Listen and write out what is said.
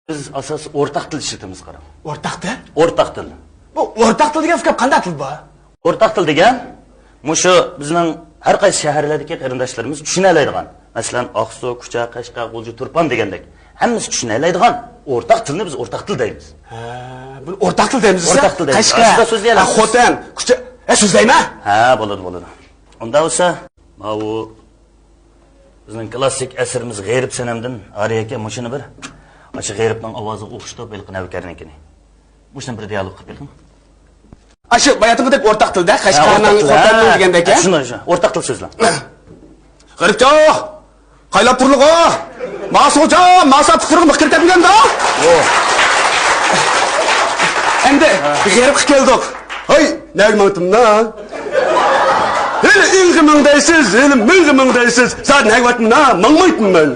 Biz asas o'rtaq til ishlatamiz qarang. O'rtaq til? O'rtaq til. Bu o'rtaq til degan gap qanday til bu? O'rtaq til degan mushu bizning har qaysi shaharlardagi qarindoshlarimiz tushuna oladigan. Masalan, Oqsu, Kucha, Qashqa, G'ulji, Turpan degandek. Hammasi tushuna oladigan o'rtaq tilni biz o'rtaq til deymiz. Ha, bu o'rtaq til deymiz. O'rtaq til deymiz. Qashqa so'zlaymiz. Xotin, Kucha, so'zlayman? Ha, bo'ladi. Unda bo'lsa, bu bizning klassik asrimiz g'ayrib sanamdan Ariyaga mushuni bir Aşı g'ayribning ovozi o'xshab belqin avkarnikini. Mushuni bir dialog qilib bering. Aşı bayatımdek o'rtaq tilda Qashqarning xotinning degandek. Shuni o'rtaq til so'zlang. G'ayribcha, qaylab turliq-a? Ma'suja, ma'sat fikrini kirtabganda? Endi g'ayrib keldik. Hay, nagmatimna. Hele ilgimingdaysiz, mingimingdaysiz. Sen nagmatmna, mangmaytman.